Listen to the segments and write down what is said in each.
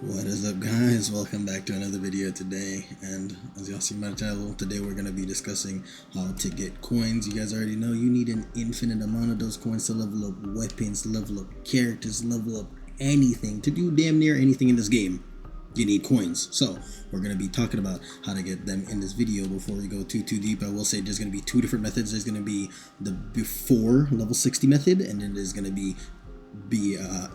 What is up, guys? Welcome back to another video today, and as y'all see my title, today we're going to be discussing how to get coins. You guys already know you need an infinite amount of those coins to level up weapons, level up characters, level up anything, to do damn near anything in this game. You need coins. So we're going to be talking about how to get them in this video. Before we go too deep, I will say there's going to be two different methods. There's going to be the before level 60 method, and then there's going to be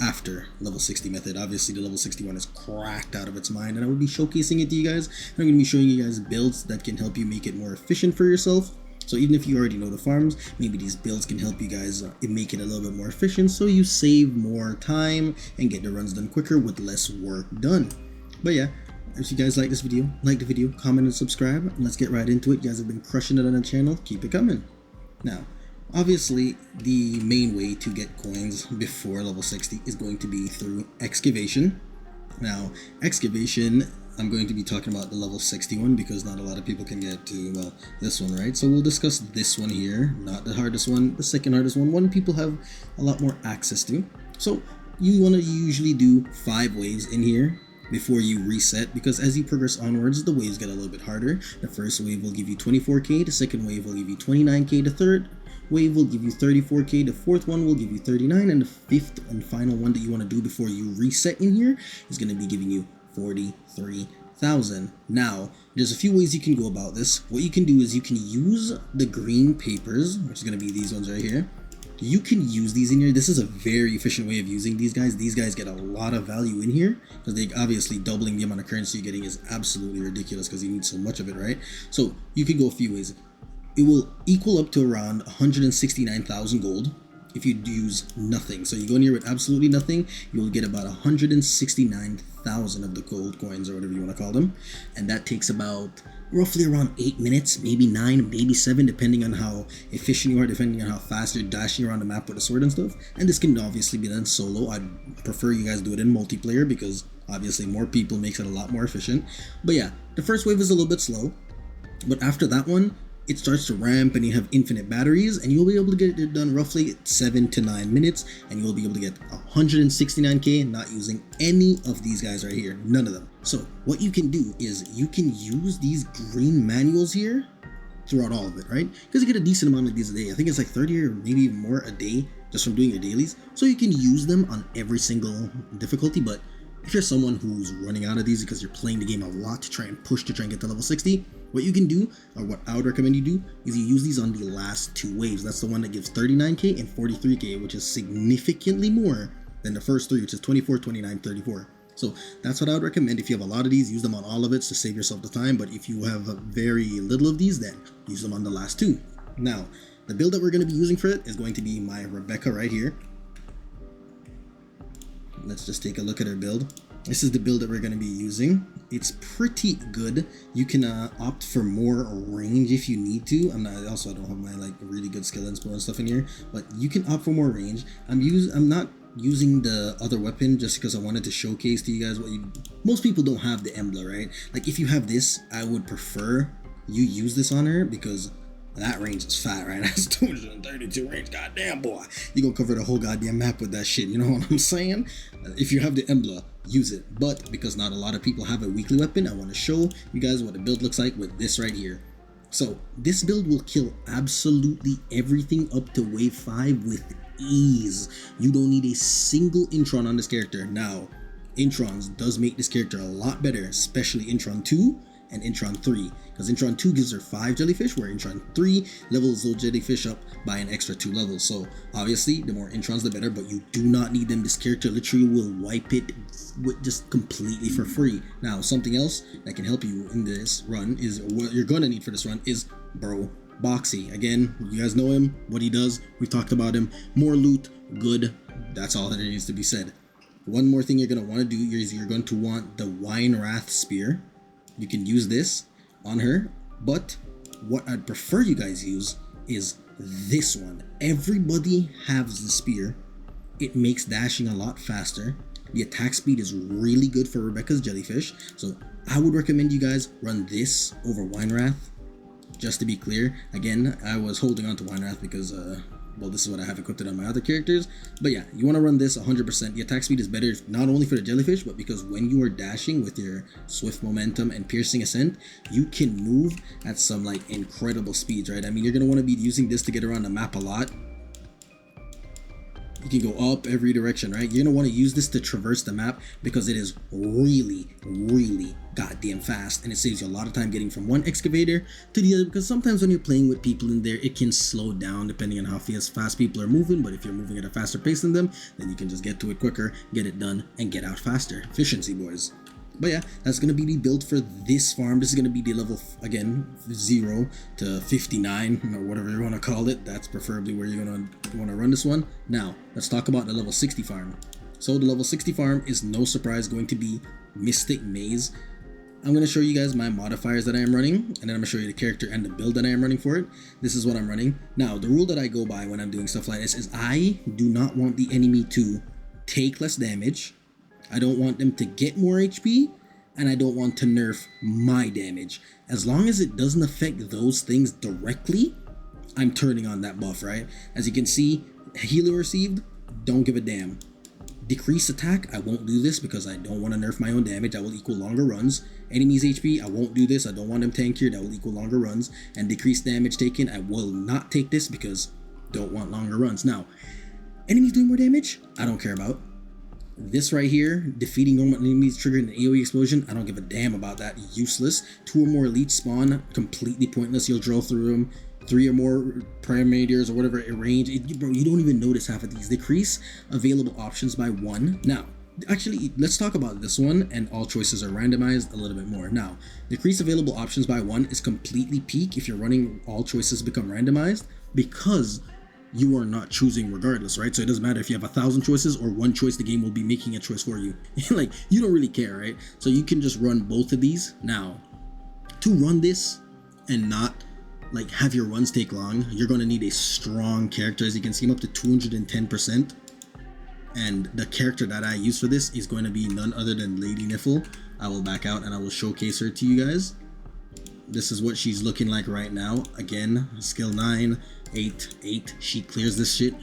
after level 60 method. Obviously the level 61 is cracked out of its mind, and I will be showcasing it to you guys. I'm going to be showing you guys builds that can help you make it more efficient for yourself. So even if you already know the farms, maybe these builds can help you guys make it a little bit more efficient, so you save more time and get the runs done quicker with less work done. But yeah, if you guys like this video, like the video, comment and subscribe, and let's get right into it. You guys have been crushing it on the channel, keep it coming. Now, obviously, the main way to get coins before level 60 is going to be through excavation. Now, excavation, I'm going to be talking about the level 61 because not a lot of people can get to, well, this one, right? So we'll discuss this one here, not the hardest one, the second hardest one people have a lot more access to. So you want to usually do 5 waves in here before you reset, because as you progress onwards, the waves get a little bit harder. The first wave will give you 24k, the second wave will give you 29k, the third wave will give you 34k, the fourth one will give you 39, and the fifth and final one that you want to do before you reset in here is going to be giving you 43,000. Now, there's a few ways you can go about this. What you can do is you can use the green papers, which is going to be these ones right here. You can use these in here. This is a very efficient way of using these guys. These guys get a lot of value in here because they obviously doubling the amount of currency you're getting is absolutely ridiculous because you need so much of it, right? So you can go a few ways. It will equal up to around 169,000 gold if you use nothing. So you go in here with absolutely nothing, you'll get about 169,000 of the gold coins, or whatever you want to call them, and that takes about roughly around 8 minutes, maybe 9, maybe 7, depending on how efficient you are, depending on how fast you're dashing around the map with the sword and stuff. And this can obviously be done solo. I'd prefer you guys do it in multiplayer because obviously more people makes it a lot more efficient. But yeah, the first wave is a little bit slow, but after that one, it starts to ramp and you have infinite batteries, and you'll be able to get it done roughly 7 to 9 minutes, and you'll be able to get 169k not using any of these guys right here, none of them. So what you can do is you can use these green manuals here throughout all of it, right? Because you get a decent amount of these a day. I think it's like 30 or maybe even more a day just from doing your dailies. So you can use them on every single difficulty. But if you're someone who's running out of these because you're playing the game a lot to try and get to level 60, what you can do, or what I would recommend you do, is you use these on the last 2 waves. That's the one that gives 39k and 43k, which is significantly more than the first 3, which is 24, 29, 34. So that's what I would recommend. If you have a lot of these, use them on all of it to save yourself the time. But if you have very little of these, then use them on the last 2. Now, the build that we're going to be using for it is going to be my Rebecca right here. Let's just take a look at her build. This is the build that we're going to be using. It's pretty good. You can opt for more range if you need to. I don't have my like really good skill inspo and stuff in here, but you can opt for more range. I'm not using the other weapon just because I wanted to showcase to you guys most people don't have the Embla, right? Like if you have this, I would prefer you use this on her because that range is fat, right? That's 232 range. Goddamn, boy. You gonna cover the whole goddamn map with that shit. You know what I'm saying? If you have the Embla, use it. But because not a lot of people have a weekly weapon, I want to show you guys what the build looks like with this right here. So this build will kill absolutely everything up to wave 5 with ease. You don't need a single Intron on this character. Now, Introns does make this character a lot better, especially Intron 2 and Intron 3, because Intron 2 gives her 5 jellyfish, where Intron 3 levels those jellyfish up by an extra 2 levels. So obviously the more Introns the better, but you do not need them. This character literally will wipe it with just completely for free. Now, something else that can help you in this run is, what you're gonna need for this run is Bro Boxy. Again, you guys know him, what he does, we talked about him. More loot, good, that's all that needs to be said. One more thing you're gonna want to do is you're going to want the Wine Wrath Spear. You can use this on her, but what I'd prefer you guys use is this one. Everybody has the spear. It makes dashing a lot faster. The attack speed is really good for Rebecca's jellyfish, so I would recommend you guys run this over Wine Wrath. Just to be clear, again, I was holding on to Wine Wrath because Well, this is what I have equipped on my other characters. But yeah, you want to run this 100%. The attack speed is better not only for the jellyfish, but because when you are dashing with your swift momentum and piercing ascent, you can move at some like incredible speeds, right? I mean, you're going to want to be using this to get around the map a lot. You can go up every direction, right? You're gonna want to use this to traverse the map because it is really, really goddamn fast, and it saves you a lot of time getting from one excavator to the other, because sometimes when you're playing with people in there, it can slow down depending on how fast people are moving. But if you're moving at a faster pace than them, then you can just get to it quicker, get it done, and get out faster. Efficiency, boys. But yeah, that's going to be the build for this farm. This is going to be the level, again, 0 to 59, or whatever you want to call it. That's preferably where you're going to want to run this one. Now, let's talk about the level 60 farm. So the level 60 farm is no surprise going to be Mystic Maze. I'm going to show you guys my modifiers that I am running, and then I'm going to show you the character and the build that I am running for it. This is what I'm running. Now, the rule that I go by when I'm doing stuff like this is I do not want the enemy to take less damage. I don't want them to get more HP, and I don't want to nerf my damage. As long as it doesn't affect those things directly, I'm turning on that buff, right? As you can see, healing received, don't give a damn. Decrease attack, I won't do this because I don't want to nerf my own damage. That will equal longer runs. Enemies HP, I won't do this. I don't want them tankier. That will equal longer runs. And decrease damage taken, I will not take this because don't want longer runs. Now, enemies doing more damage, I don't care about. This right here, defeating normal enemies triggering an AoE explosion, I don't give a damn about that. Useless. 2 or more elites spawn, completely pointless. You'll drill through them. 3 or more prime meteors or whatever range. Bro, you don't even notice half of these. Decrease available options by 1. Now, actually, let's talk about this one, and all choices are randomized a little bit more. Now, decrease available options by 1 is completely peak if you're running all choices become randomized, because you are not choosing regardless, right? So it doesn't matter if you have 1,000 choices or 1 choice, the game will be making a choice for you. Like, you don't really care, right? So you can just run both of these. Now, to run this and not like have your runs take long, you're going to need a strong character. As you can see, I'm up to 210%. And the character that I use for this is going to be none other than Lady Niffle. I will back out and I will showcase her to you guys. This is what she's looking like right now. Again, skill 9, 8, 8. She clears this shit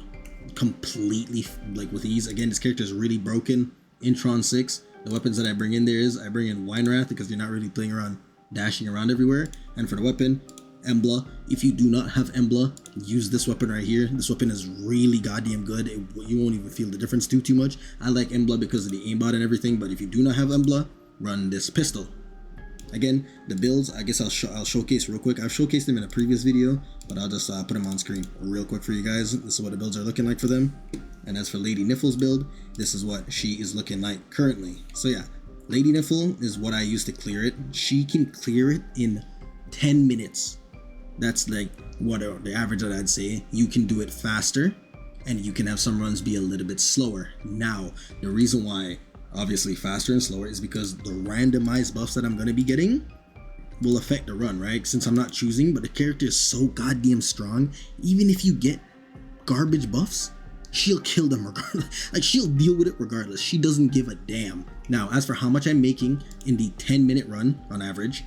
completely, like, with ease. Again, this character is really broken. Intron 6. The weapons that I bring in there is I bring in Weinrath because you're not really playing around, dashing around everywhere. And for the weapon, Embla. If you do not have Embla, use this weapon right here. This weapon is really goddamn good. You won't even feel the difference too much. I like Embla because of the aimbot and everything, but if you do not have Embla, run this pistol. Again, the builds, I guess I'll showcase real quick. I've showcased them in a previous video, but I'll just put them on screen real quick for you guys. This is what the builds are looking like for them. And as for Lady Niffle's build, this is what she is looking like currently. So yeah, Lady Niffle is what I use to clear it. She can clear it in 10 minutes. That's like what the average that I'd say. You can do it faster, and you can have some runs be a little bit slower. Now, the reason why obviously faster and slower is because the randomized buffs that I'm going to be getting will affect the run, right? Since I'm not choosing, but the character is so goddamn strong, even if you get garbage buffs, she'll kill them regardless. Like, she'll deal with it regardless. She doesn't give a damn. Now, as for how much I'm making in the 10-minute run on average,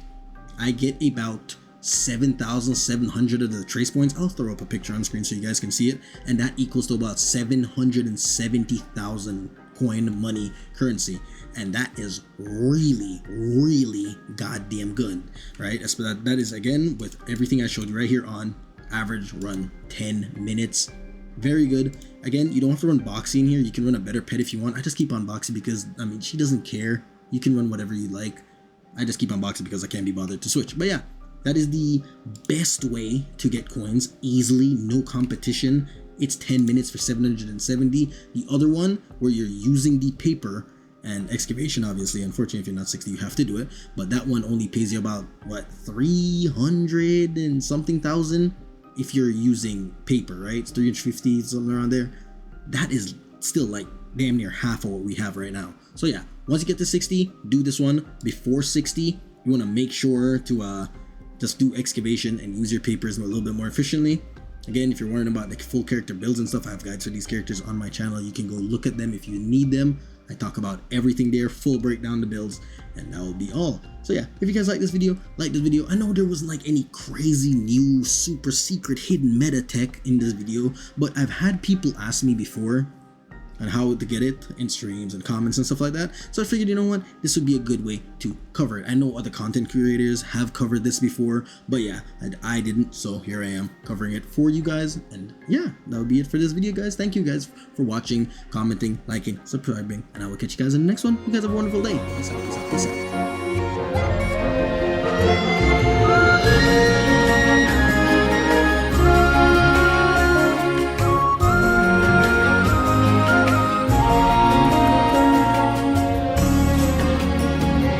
I get about 7,700 of the trace points. I'll throw up a picture on screen so you guys can see it, and that equals to about 770,000 coin money currency, and that is really goddamn good, right? That is, again, with everything I showed you right here, on average run 10 minutes. Very good. Again, you don't have to run Boxy in here. You can run a better pet if you want. I just keep on Boxy because, I mean, she doesn't care. You can run whatever you like. I just keep on Boxy because I can't be bothered to switch. But yeah, that is the best way to get coins easily, no competition. It's 10 minutes for 770. The other one, where you're using the paper and excavation, obviously, unfortunately, if you're not 60, you have to do it. But that one only pays you about, what, 300 and something thousand if you're using paper, right? It's 350, something around there. That is still like damn near half of what we have right now. So yeah, once you get to 60, do this one. Before 60, you want to make sure to just do excavation and use your papers a little bit more efficiently. Again, if you're wondering about like full character builds and stuff, I have guides for these characters on my channel. You can go look at them if you need them. I talk about everything there, full breakdown the builds, and that will be all. So yeah, if you guys like this video, I know there wasn't like any crazy new super secret hidden meta tech in this video, but I've had people ask me before on how to get it in streams and comments and stuff like that. So I figured, you know what, this would be a good way to cover it. I know other content creators have covered this before, but yeah, I didn't, so here I am covering it for you guys. And yeah, that would be it for this video, guys. Thank you guys for watching, commenting, liking, subscribing, and I will catch you guys in the next one. You guys have a wonderful day. Peace out, peace out, peace out.